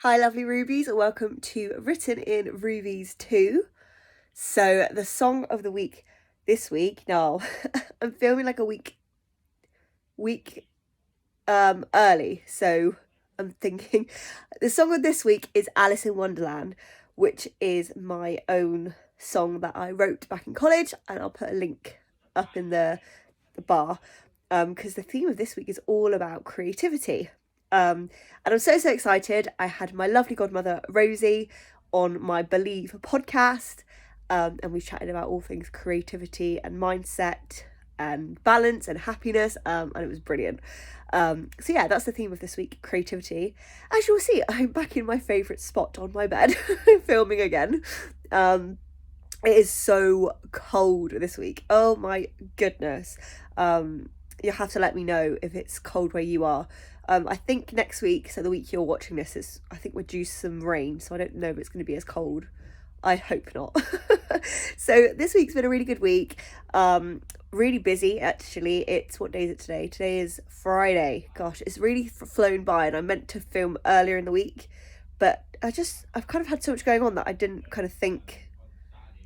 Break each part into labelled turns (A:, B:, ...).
A: Hi lovely Rubies, and welcome to Written in Rubies 2. So the song of the week this week, now I'm filming like a week early, so I'm thinking the song of this week is Alice in Wonderland, which is my own song that I wrote back in college, and I'll put a link up in the bar because the theme of this week is all about creativity. And I'm so excited. I had my lovely godmother Rosie on my Believe podcast, and we chatted about all things creativity and mindset and balance and happiness, and it was brilliant. So yeah, that's the theme of this week, creativity. As you'll see, I'm back in my favourite spot on my bed filming again. It is so cold this week. Oh my goodness. You'll have to let me know if it's cold where you are. I think next week, so the week you're watching this, is I think we're due some rain, so I don't know if it's going to be as cold. I hope not. So this week's been a really good week. Really busy actually. What day is it today? Today is Friday. Gosh, it's really flown by, and I meant to film earlier in the week, but I've kind of had so much going on that I didn't kind of think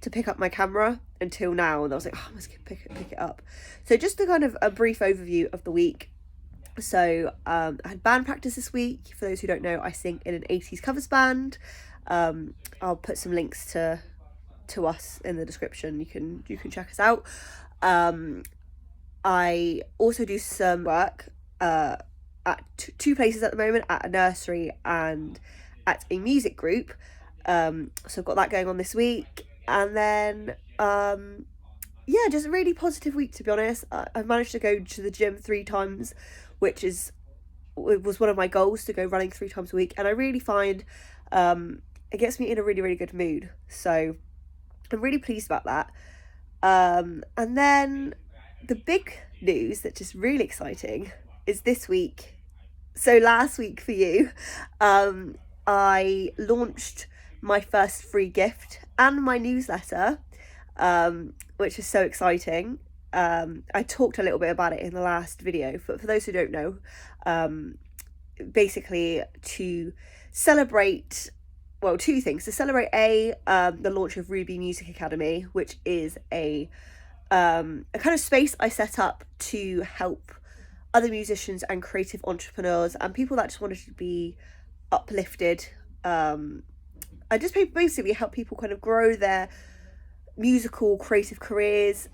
A: to pick up my camera until now, and I was like, oh, I must pick it up. So just a kind of a brief overview of the week. So I had band practice this week. For those who don't know, I sing in an 80s covers band. I'll put some links to us in the description. You can check us out. I also do some work at two places at the moment, at a nursery and at a music group. So I've got that going on this week, and then yeah, just a really positive week, to be honest. I managed to go to the gym 3 times, which was one of my goals, to go running 3 times a week, and I really find it gets me in a really good mood, so I'm really pleased about that. And then the big news that's just really exciting is this week. So last week for you, I launched my first free gift and my newsletter, which is so exciting. I talked a little bit about it in the last video, but for those who don't know, basically to celebrate, well, 2 things. To celebrate the launch of Ruby Music Academy, which is a kind of space I set up to help other musicians and creative entrepreneurs and people that just wanted to be uplifted. I just basically help people kind of grow their musical creative careers,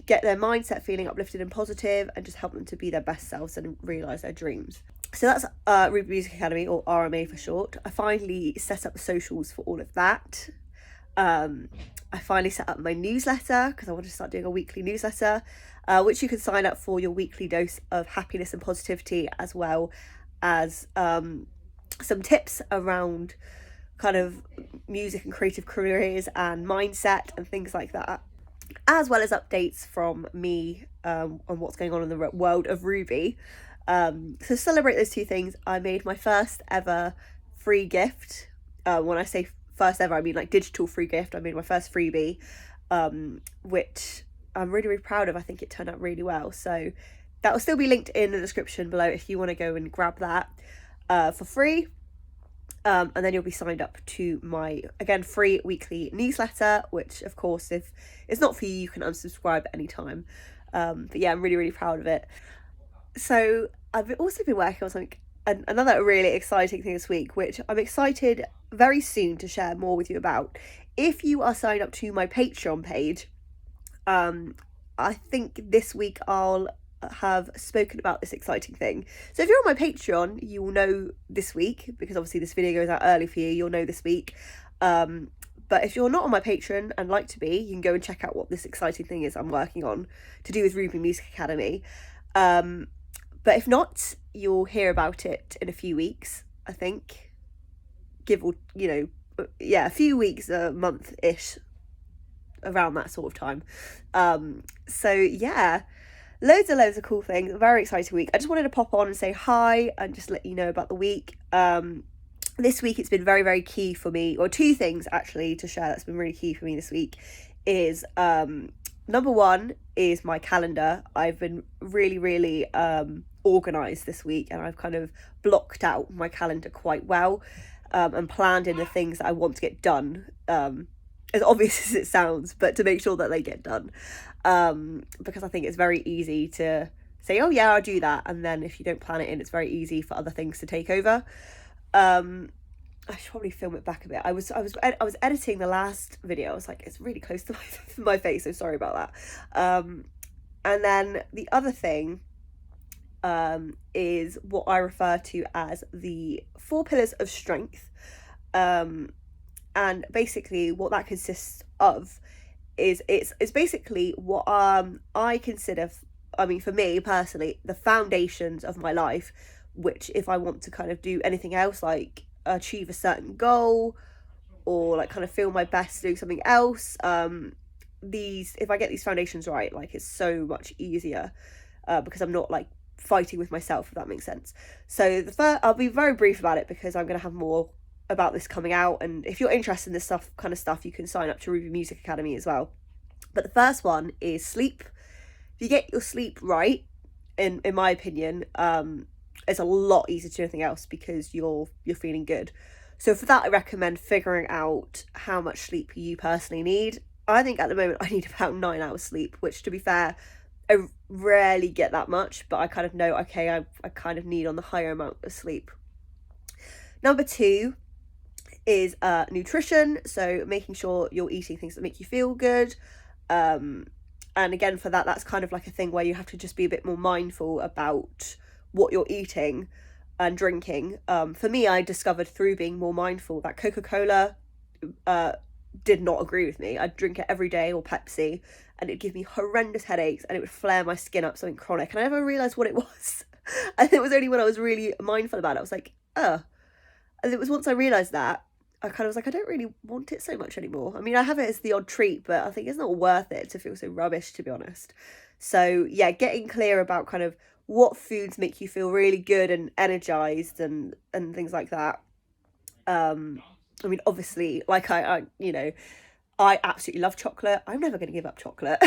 A: get their mindset feeling uplifted and positive, and just help them to be their best selves and realise their dreams. So that's Ruby Music Academy, or RMA for short. I finally set up the socials for all of that. I finally set up my newsletter because I want to start doing a weekly newsletter, which you can sign up for your weekly dose of happiness and positivity, as well as some tips around kind of music and creative careers and mindset and things like that, as well as updates from me on what's going on in the world of Ruby. So to celebrate those 2 things, I made my first ever free gift. When I say first ever, I mean like digital free gift. I made my first freebie, which I'm really proud of. I think it turned out really well. So that will still be linked in the description below if you want to go and grab that for free. And then you'll be signed up to my, again, free weekly newsletter, which of course, if it's not for you, you can unsubscribe anytime. But yeah, I'm really proud of it. So I've also been working on something, another really exciting thing this week, which I'm excited very soon to share more with you about. If you are signed up to my Patreon page, I think this week I'll have spoken about this exciting thing. So if you're on my Patreon, you will know this week, because obviously this video goes out early for you, you'll know this week. But if you're not on my Patreon and like to be, you can go and check out what this exciting thing is I'm working on to do with Ruby Music Academy. But if not, you'll hear about it in a few weeks, I think. A few weeks, a month-ish, around that sort of time. So yeah, loads of cool things. A very exciting week. I just wanted to pop on and say hi and just let you know about the week. This week it's been very key for me, or 2 things actually to share that's been really key for me this week is number 1 is my calendar. I've been really organised this week, and I've kind of blocked out my calendar quite well, and planned in the things that I want to get done, as obvious as it sounds, but to make sure that they get done, because I think it's very easy to say, oh yeah, I'll do that, and then if you don't plan it in, it's very easy for other things to take over. I should probably film it back a bit. I was editing the last video. I was like, it's really close to my face, so sorry about that. And then the other thing is what I refer to as the 4 pillars of strength. And basically what that consists of is it's basically what I consider, I mean, for me personally, the foundations of my life, which if I want to kind of do anything else, like achieve a certain goal, or like kind of feel my best doing something else, if I get these foundations right, like it's so much easier, because I'm not like fighting with myself, if that makes sense. So I'll be very brief about it, because I'm going to have more about this coming out, and if you're interested in this kind of stuff, you can sign up to Ruby Music Academy as well. But the first one is sleep. If you get your sleep right, in my opinion, it's a lot easier to do anything else, because you're feeling good. So for that, I recommend figuring out how much sleep you personally need. I think at the moment I need about 9 hours sleep, which, to be fair, I rarely get that much, but I kind of know, okay, I kind of need on the higher amount of sleep. Number 2 is nutrition. So making sure you're eating things that make you feel good. And again, for that, that's kind of like a thing where you have to just be a bit more mindful about what you're eating and drinking. For me, I discovered through being more mindful that Coca-Cola did not agree with me. I'd drink it every day, or Pepsi, and it'd give me horrendous headaches, and it would flare my skin up, something chronic, and I never realised what it was. And it was only when I was really mindful about it, I was like, and it was once I realised that, I kind of was like, I don't really want it so much anymore. I mean, I have it as the odd treat, but I think it's not worth it to feel so rubbish, to be honest. So yeah, getting clear about kind of what foods make you feel really good and energized, and things like that. I mean, obviously, like I absolutely love chocolate. I'm never going to give up chocolate.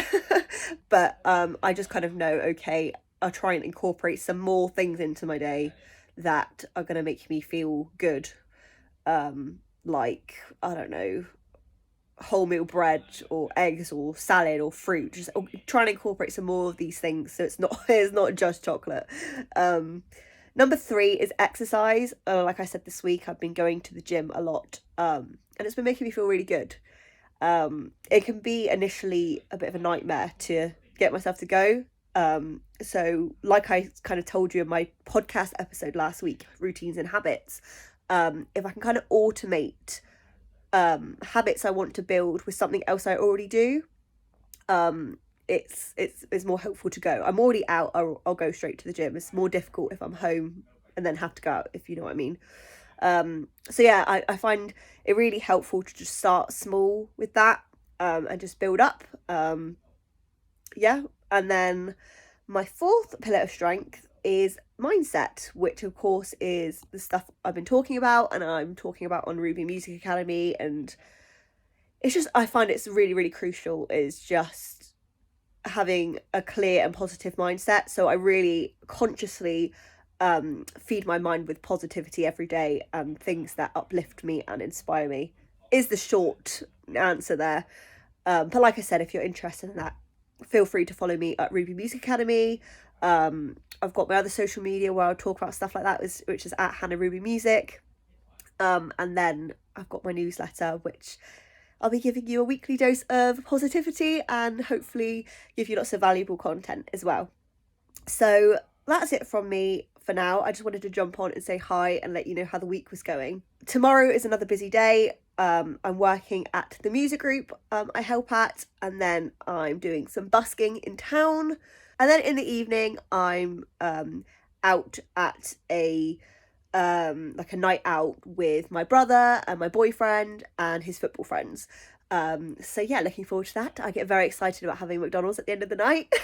A: But I just kind of know, okay, I'll try and incorporate some more things into my day that are going to make me feel good. Like, I don't know, wholemeal bread or eggs or salad or fruit. Just trying to incorporate some more of these things, so it's not just chocolate. Number 3 is exercise. Like I said, this week I've been going to the gym a lot, and it's been making me feel really good. It can be initially a bit of a nightmare to get myself to go. So like I kind of told you in my podcast episode last week, routines and habits, if I can kind of automate habits I want to build with something else I already do, it's more helpful to go. I'm already out, I'll go straight to the gym. It's more difficult if I'm home and then have to go out, if you know what I mean. So yeah, I find it really helpful to just start small with that, and just build up. Yeah, and then my 4th pillar of strength is mindset, which of course is the stuff I've been talking about, and I'm talking about on Ruby Music Academy. And it's just, I find it's really, really crucial, is just having a clear and positive mindset. So I really consciously feed my mind with positivity every day, and things that uplift me and inspire me, is the short answer there. But like I said, if you're interested in that, feel free to follow me at Ruby Music Academy. I've got my other social media where I'll talk about stuff like that, which is at hannahrubymusic. And then I've got my newsletter, which I'll be giving you a weekly dose of positivity, and hopefully give you lots of valuable content as well. So that's it from me for now. I just wanted to jump on and say hi and let you know how the week was going. Tomorrow is another busy day. I'm working at the music group I help at, and then I'm doing some busking in town. And then in the evening, I'm out at a like a night out with my brother and my boyfriend and his football friends. So yeah, looking forward to that. I get very excited about having McDonald's at the end of the night.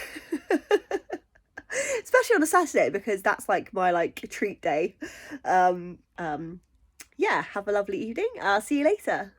A: Especially on a Saturday, because that's like my treat day. Yeah, have a lovely evening. I'll see you later.